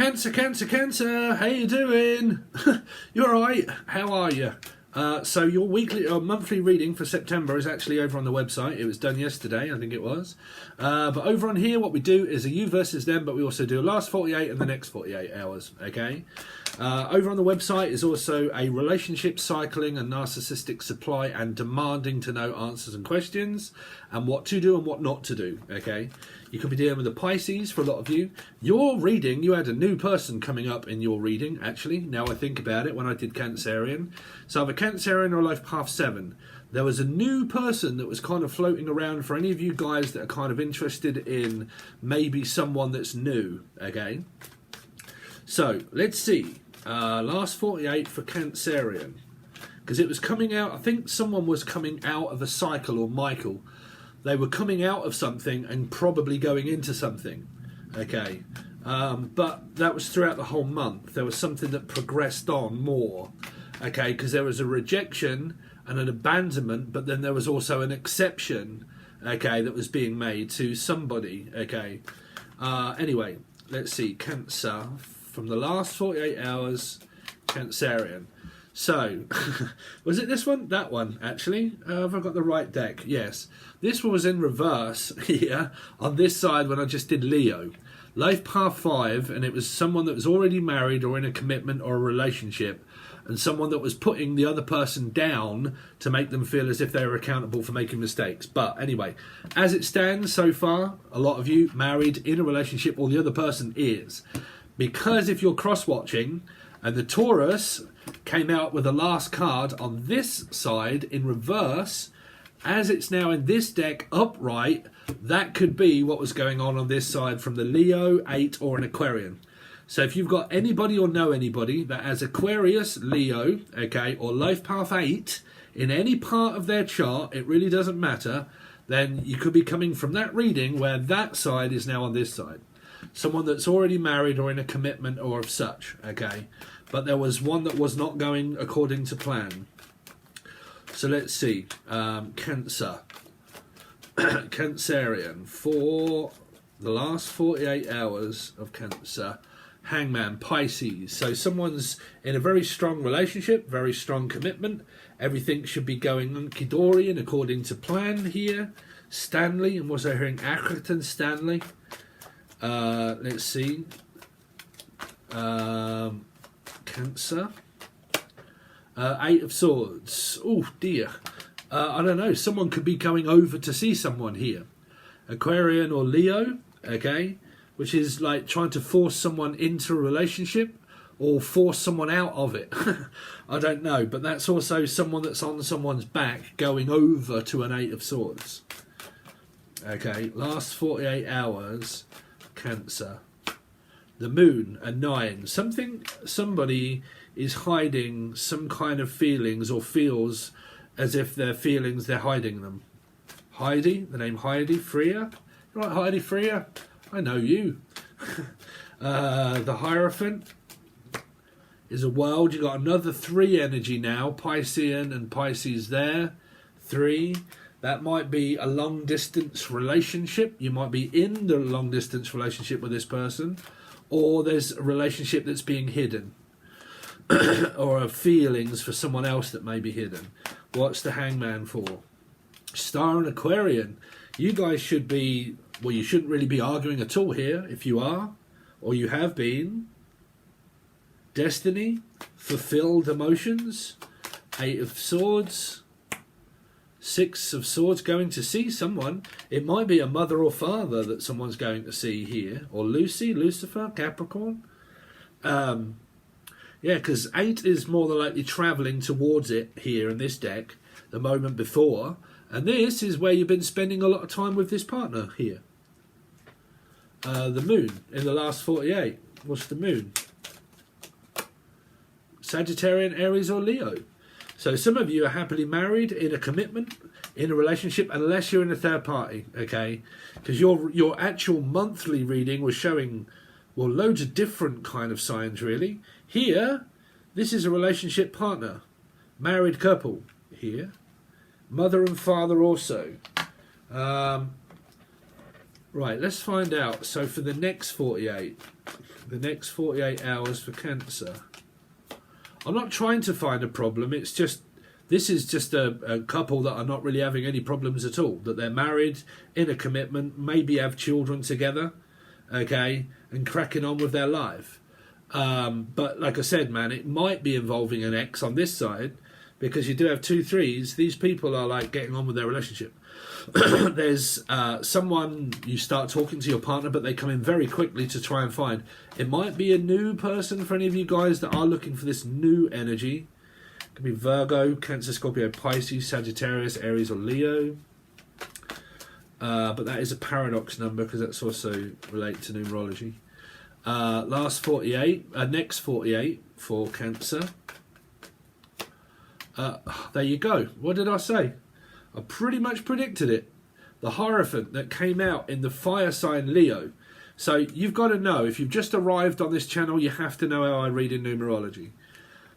Cancer, cancer, cancer, how you doing? You alright? How are you? So your weekly or monthly reading for September is actually over on the website. It was done yesterday, I think it was. But over on here, what we do is a you versus them, but we also do a last 48 and the next 48 hours, okay? Over on the website is also a relationship cycling and narcissistic supply and demanding to know answers and questions and what to do and what not to do, okay? You could be dealing with a Pisces for a lot of you. Your reading, you had a new person coming up in your reading, actually, now I think about it, when I did Cancerian. So I have a Cancerian or a Life Path 7. There was a new person that was kind of floating around for any of you guys that are kind of interested in maybe someone that's new, okay? So, let's see. Last 48 for Cancerian. Because it was coming out, I think someone was coming out of a cycle, or Michael. They were coming out of something and probably going into something, okay? But that was throughout the whole month. There was something that progressed on more, okay? Because there was a rejection and an abandonment, but then there was also an exception, okay, that was being made to somebody, okay? Anyway, let's see. Cancer, from the last 48 hours, Cancerian. So, was it this one? That one, actually. Have I got the right deck? Yes. This one was in reverse here, on this side when I just did Leo. Life Path 5, and it was someone that was already married or in a commitment or a relationship, and someone that was putting the other person down to make them feel as if they were accountable for making mistakes. But anyway, as it stands so far, a lot of you married in a relationship, or the other person is. Because if you're cross-watching, and the Taurus came out with the last card on this side in reverse, as it's now in this deck upright, that could be what was going on this side from the Leo, 8 or an Aquarian. So if you've got anybody or know anybody that has Aquarius, Leo, okay, or Life Path 8 in any part of their chart, it really doesn't matter, then you could be coming from that reading where that side is now on this side. Someone that's already married or in a commitment or of such, okay? But there was one that was not going according to plan. So let's see. Cancer. Cancerian. For the last 48 hours of Cancer. Hangman, Pisces. So someone's in a very strong relationship, very strong commitment. Everything should be going hunky-dory and according to plan here. Stanley, and was I hearing Accrington Stanley? Let's see. Cancer. 8 of Swords. Oh dear. I don't know. Someone could be coming over to see someone here. Aquarian or Leo. Okay. Which is like trying to force someone into a relationship or force someone out of it. I don't know. But that's also someone that's on someone's back going over to an 8 of Swords. Okay. Last 48 hours. Cancer. The Moon, a 9. Somebody is hiding some kind of feelings or feels as if their feelings, they're hiding them. Heidi, the name Heidi, Freya. You right, Heidi, Freya? I know you. The Hierophant is a world. You got another 3 energy now. Piscean and Pisces there. 3. That might be a long-distance relationship. You might be in the long-distance relationship with this person. Or there's a relationship that's being hidden. Or feelings for someone else that may be hidden. What's the Hangman for? Star and Aquarian. You guys should be... Well, you shouldn't really be arguing at all here, if you are. Or you have been. Destiny. Fulfilled emotions. 8 of Swords. 6 of Swords, going to see someone. It might be a mother or father that someone's going to see here. Or Lucy, Lucifer, Capricorn. Yeah, because 8 is more than likely travelling towards it here in this deck the moment before. And this is where you've been spending a lot of time with this partner here. The Moon in the last 48. What's the Moon? Sagittarian, Aries or Leo. So some of you are happily married, in a commitment, in a relationship, unless you're in a third party, okay? Because your actual monthly reading was showing, well, loads of different kind of signs, really. Here, this is a relationship partner. Married couple here. Mother and father also. Right, let's find out. So for the next 48 hours for Cancer, I'm not trying to find a problem. It's just, this is just a couple that are not really having any problems at all. That they're married, in a commitment, maybe have children together, okay, and cracking on with their life. But like I said, man, it might be involving an ex on this side, because you do have 2 3s. These people are like getting on with their relationship. There's someone, you start talking to your partner, but they come in very quickly to try and find. It might be a new person for any of you guys that are looking for this new energy. It could be Virgo, Cancer, Scorpio, Pisces, Sagittarius, Aries or Leo. But that is a paradox number because that's also related to numerology. Next 48 for Cancer. There you go. What did I say? I pretty much predicted it. The Hierophant that came out in the fire sign Leo. So you've got to know, if you've just arrived on this channel, you have to know how I read in numerology.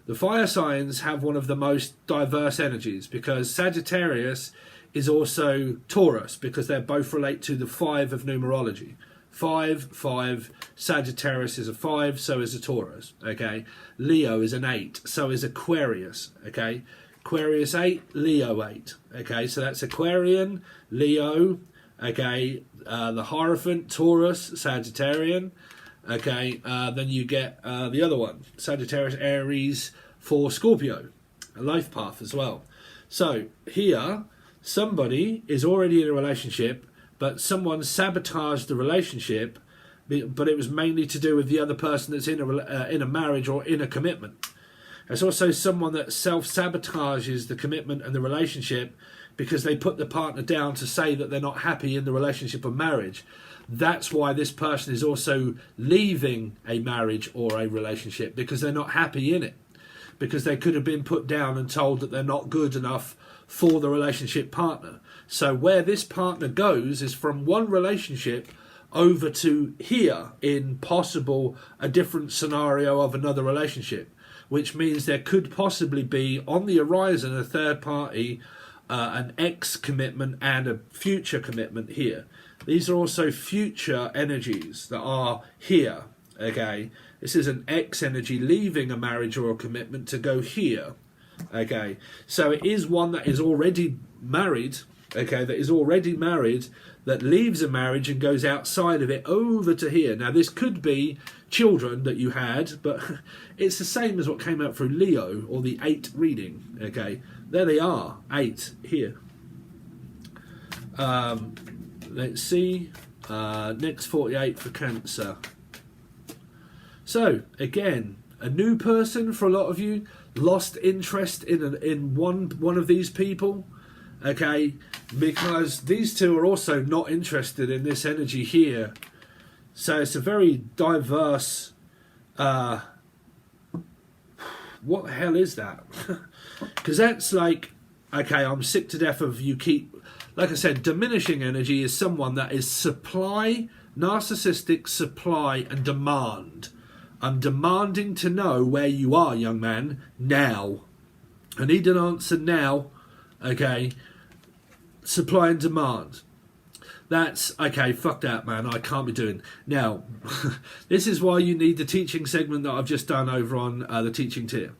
The fire signs have one of the most diverse energies, because Sagittarius is also Taurus, because they both relate to the 5 of numerology. 5, Sagittarius is a 5, so is a Taurus, okay? Leo is an 8, so is Aquarius, okay? Aquarius 8, Leo 8, okay? So that's Aquarian, Leo, okay? The Hierophant, Taurus, Sagittarian, okay? Then you get the other one, Sagittarius, Aries for Scorpio, a life path as well. So here, somebody is already in a relationship, but someone sabotaged the relationship, but it was mainly to do with the other person that's in a marriage or in a commitment. There's also someone that self-sabotages the commitment and the relationship because they put the partner down to say that they're not happy in the relationship or marriage. That's why this person is also leaving a marriage or a relationship, because they're not happy in it. Because they could have been put down and told that they're not good enough for the relationship partner. So where this partner goes is from one relationship over to here in possible a different scenario of another relationship, which means there could possibly be on the horizon a third party, an ex commitment and a future commitment here. These are also future energies that are here, okay? This is an ex energy leaving a marriage or a commitment to go here, okay? So it is one that is already married, okay, that leaves a marriage and goes outside of it over to here. Now this could be children that you had, but it's the same as what came out through Leo or the 8 reading, okay? There they are, 8 here. Let's see, next 48 for Cancer. So again, a new person for a lot of you, lost interest in one of these people, okay, because these two are also not interested in this energy here. So it's a very diverse, what the hell is that? Because that's like, okay, I'm sick to death of you keep, like I said, diminishing energy is someone that is supply, narcissistic supply and demand. I'm demanding to know where you are, young man, now. I need an answer now, okay? Supply and demand. That's, okay, fuck that, man, I can't be doing. Now, this is why you need the teaching segment that I've just done over on the teaching tier,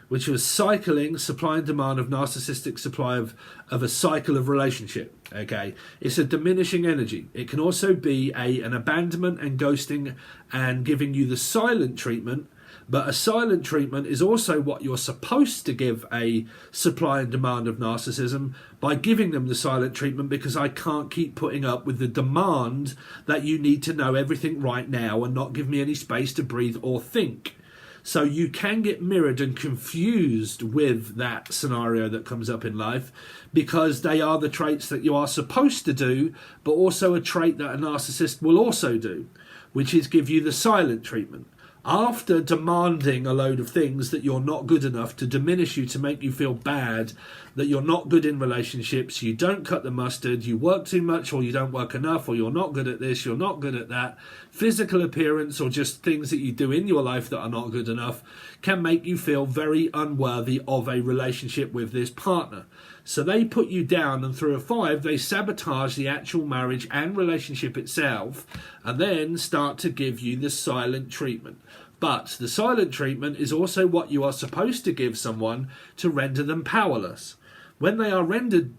which was cycling, supply and demand of narcissistic supply of a cycle of relationship, okay? It's a diminishing energy. It can also be an abandonment and ghosting and giving you the silent treatment, but a silent treatment is also what you're supposed to give a supply and demand of narcissism by giving them the silent treatment, because I can't keep putting up with the demand that you need to know everything right now and not give me any space to breathe or think. So you can get mirrored and confused with that scenario that comes up in life, because they are the traits that you are supposed to do, but also a trait that a narcissist will also do, which is give you the silent treatment. After demanding a load of things that you're not good enough to diminish you, to make you feel bad, that you're not good in relationships, you don't cut the mustard, you work too much or you don't work enough, or you're not good at this, you're not good at that. Physical appearance or just things that you do in your life that are not good enough can make you feel very unworthy of a relationship with this partner. So they put you down, and through a 5, they sabotage the actual marriage and relationship itself, and then start to give you the silent treatment. But the silent treatment is also what you are supposed to give someone to render them powerless. When they are rendered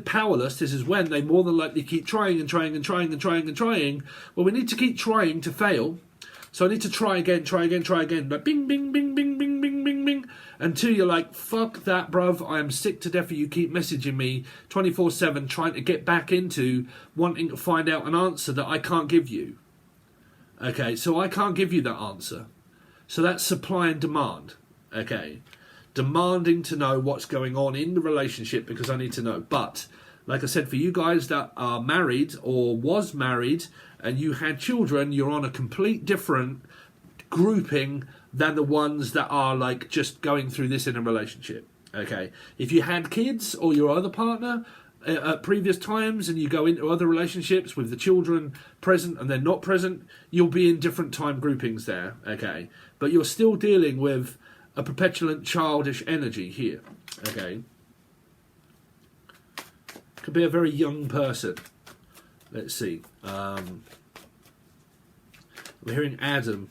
powerless, this is when they more than likely keep trying and trying and trying and trying and trying. Well, we need to keep trying to fail. So I need to try again, like bing, bing, bing, bing, bing, bing, bing, bing, until you're like, fuck that, bruv, I am sick to death of you keep messaging me 24/7 trying to get back into wanting to find out an answer that I can't give you. Okay, so I can't give you that answer. So that's supply and demand. Okay, demanding to know what's going on in the relationship because I need to know. But like I said, for you guys that are married or was married and you had children, you're on a complete different grouping than the ones that are like just going through this in a relationship. Okay, if you had kids or your other partner at previous times and you go into other relationships with the children present and they're not present, you'll be in different time groupings there. Okay, but you're still dealing with a perpetuant childish energy here. Okay, could be a very young person. Let's see. We're hearing Adam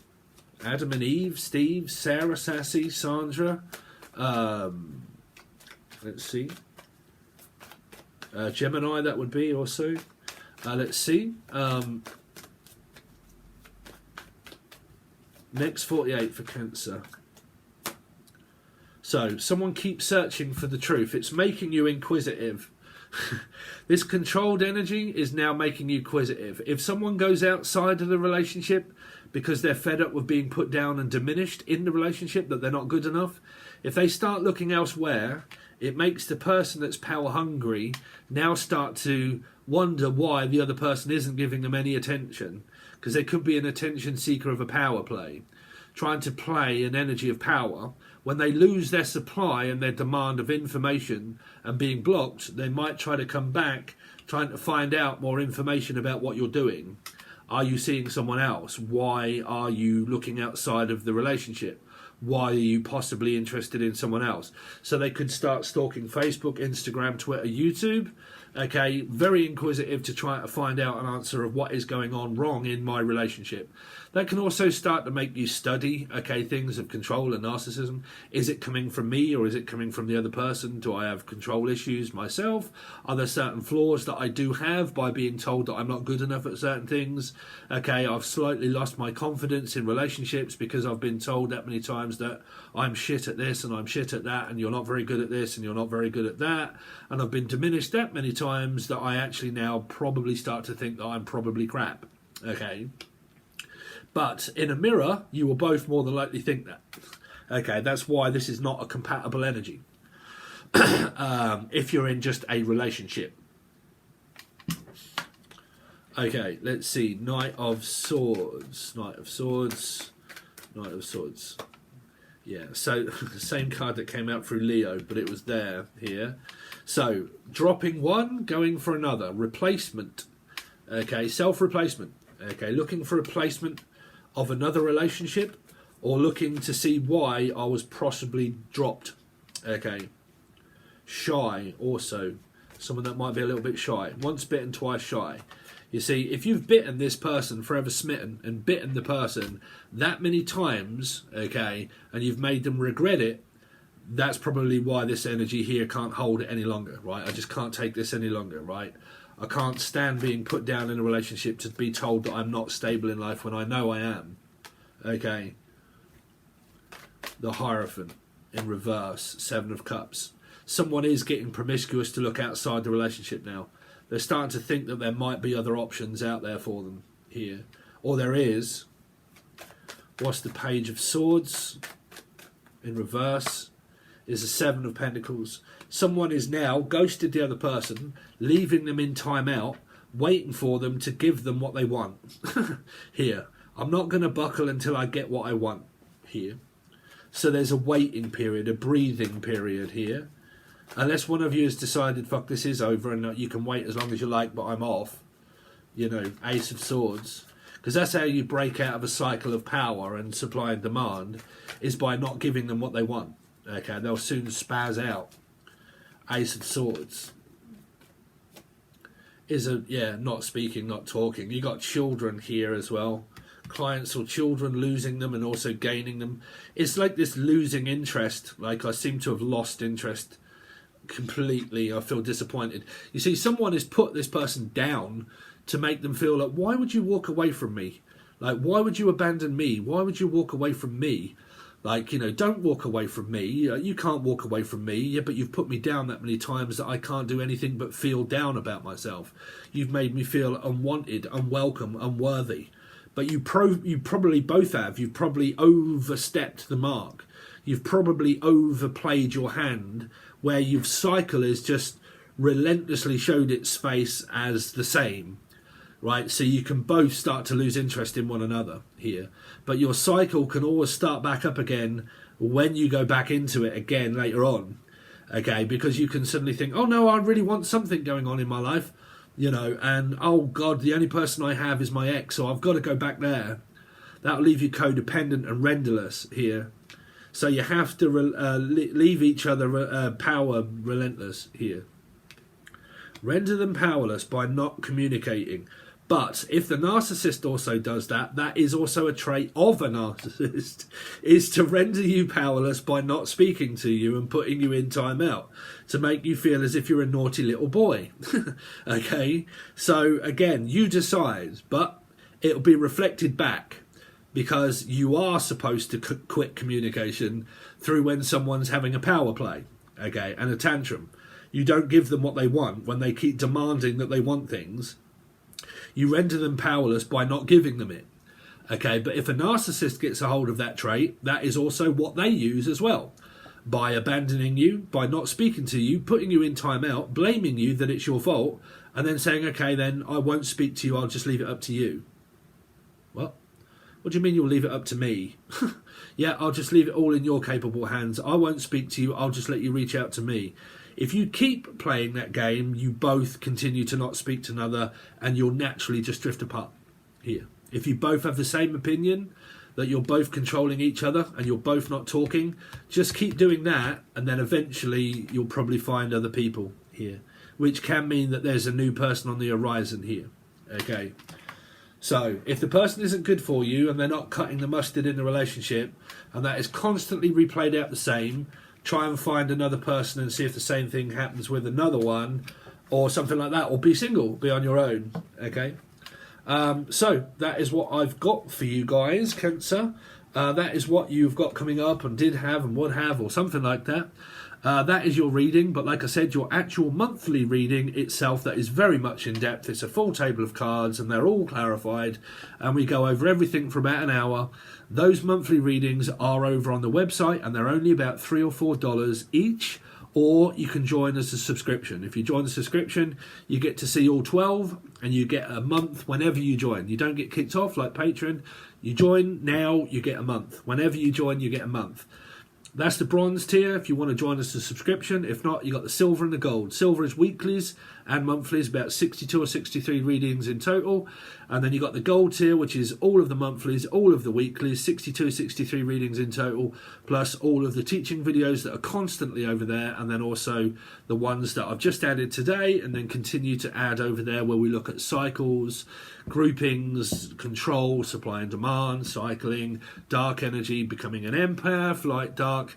and Eve, Steve, Sarah, Sassy, Sandra. Let's see. Gemini, that would be also. Let's see. Next 48 for Cancer. So, someone keeps searching for the truth. It's making you inquisitive. This controlled energy is now making you inquisitive. If someone goes outside of the relationship because they're fed up with being put down and diminished in the relationship, that they're not good enough, if they start looking elsewhere, it makes the person that's power hungry now start to wonder why the other person isn't giving them any attention, because they could be an attention seeker of a power play, trying to play an energy of power. When they lose their supply and their demand of information and being blocked, they might try to come back trying to find out more information about what you're doing. Are you seeing someone else? Why are you looking outside of the relationship? Why are you possibly interested in someone else? So they could start stalking Facebook, Instagram, Twitter, YouTube. Okay, very inquisitive to try to find out an answer of what is going on wrong in my relationship. That can also start to make you study, okay, things of control and narcissism. Is it coming from me or is it coming from the other person? Do I have control issues myself? Are there certain flaws that I do have by being told that I'm not good enough at certain things? Okay, I've slightly lost my confidence in relationships because I've been told that many times that I'm shit at this and I'm shit at that and you're not very good at this and you're not very good at that. And I've been diminished that many times that I actually now probably start to think that I'm probably crap. Okay. But in a mirror, you will both more than likely think that. Okay, that's why this is not a compatible energy. If you're in just a relationship. Okay, let's see. Knight of Swords. Knight of Swords. Knight of Swords. Yeah, so the same card that came out through Leo, but it was there, here. So, dropping one, going for another. Replacement. Okay, self-replacement. Okay, looking for a replacement of another relationship or looking to see why I was possibly dropped. Okay. Shy also. Someone that might be a little bit shy. Once bitten, twice shy. You see, if you've bitten this person, forever smitten, and bitten the person that many times, okay, and you've made them regret it, that's probably why this energy here can't hold it any longer, right? I just can't take this any longer, right? I can't stand being put down in a relationship to be told that I'm not stable in life when I know I am. Okay. The Hierophant in reverse, 7 of Cups. Someone is getting promiscuous to look outside the relationship now. They're starting to think that there might be other options out there for them here. Or there is. What's the Page of Swords in reverse? Is the 7 of Pentacles. Someone is now ghosted the other person, leaving them in time out, waiting for them to give them what they want. Here. I'm not going to buckle until I get what I want. Here. So there's a waiting period, a breathing period here. Unless one of you has decided, fuck, this is over and you can wait as long as you like, but I'm off. You know, Ace of Swords. Because that's how you break out of a cycle of power and supply and demand, is by not giving them what they want. Okay, they'll soon spaz out. Ace of Swords. Is a, yeah, not speaking, not talking. You got children here as well. Clients or children, losing them and also gaining them. It's like this losing interest. Like, I seem to have lost interest completely. I feel disappointed. You see, someone has put this person down to make them feel like, why would you walk away from me? Like, why would you abandon me? Why would you walk away from me? Like, you know, don't walk away from me. You can't walk away from me. Yeah, but you've put me down that many times that I can't do anything but feel down about myself. You've made me feel unwanted, unwelcome, unworthy. But you probably both have. You've probably overstepped the mark. You've probably overplayed your hand, where your cycle has just relentlessly showed its face as the same. Right, so you can both start to lose interest in one another here. But your cycle can always start back up again when you go back into it again later on. Okay, because you can suddenly think, oh no, I really want something going on in my life. You know, and oh God, the only person I have is my ex, so I've got to go back there. That'll leave you codependent and renderless here. So you have to leave each other power relentless here. Render them powerless by not communicating. But if the narcissist also does that, that is also a trait of a narcissist, is to render you powerless by not speaking to you and putting you in timeout, to make you feel as if you're a naughty little boy. Okay? So, again, you decide, but it'll be reflected back, because you are supposed to quit communication through when someone's having a power play, okay, and a tantrum. You don't give them what they want when they keep demanding that they want things. You render them powerless by not giving them it. Okay, but if a narcissist gets a hold of that trait, that is also what they use as well. By abandoning you, by not speaking to you, putting you in timeout, blaming you that it's your fault, and then saying, okay, then I won't speak to you, I'll just leave it up to you. What? What do you mean you'll leave it up to me? Yeah, I'll just leave it all in your capable hands. I won't speak to you, I'll just let you reach out to me. If you keep playing that game, you both continue to not speak to another, and you'll naturally just drift apart here. If you both have the same opinion, that you're both controlling each other and you're both not talking, just keep doing that, and then eventually you'll probably find other people here, which can mean that there's a new person on the horizon here. Okay. So, if the person isn't good for you and they're not cutting the mustard in the relationship, and that is constantly replayed out the same, try and find another person and see if the same thing happens with another one, or something like that, or be single, be on your own, okay? So, that is what I've got for you guys, Cancer. That is what you've got coming up and did have and would have, or something like that. That is your reading, but like I said, your actual monthly reading itself, that is very much in depth. It's a full table of cards and they're all clarified, and we go over everything for about an hour. Those monthly readings are over on the website, and they're only about $3 or $4 each, or you can join as a subscription. If you join the subscription, you get to see all 12, and you get a month whenever you join. You don't get kicked off like Patreon. You join now, you get a month. Whenever you join, you get a month. That's the bronze tier if you want to join us as a subscription. If not, you got the silver and the gold. Silver is weeklies and monthlies, about 62 or 63 readings in total. And then you got the gold tier, which is all of the monthlies, all of the weeklies, 62, 63 readings in total, plus all of the teaching videos that are constantly over there, and then also the ones that I've just added today, and then continue to add over there, where we look at cycles, groupings, control, supply and demand, cycling, dark energy, becoming an empath, light, dark,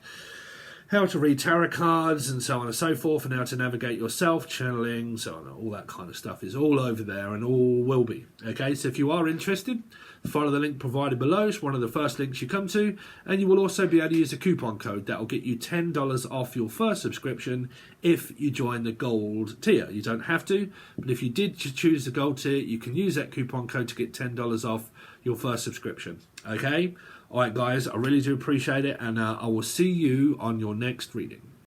how to read tarot cards, and so on and so forth, and how to navigate yourself, channeling, so on, all that kind of stuff is all over there, and all will be. Okay, so if you are interested, follow the link provided below. It's one of the first links you come to, and you will also be able to use a coupon code that will get you $10 off your first subscription if you join the gold tier. You don't have to, but if you did choose the gold tier, you can use that coupon code to get $10 off your first subscription. Okay? Alright guys, I really do appreciate it, and I will see you on your next reading.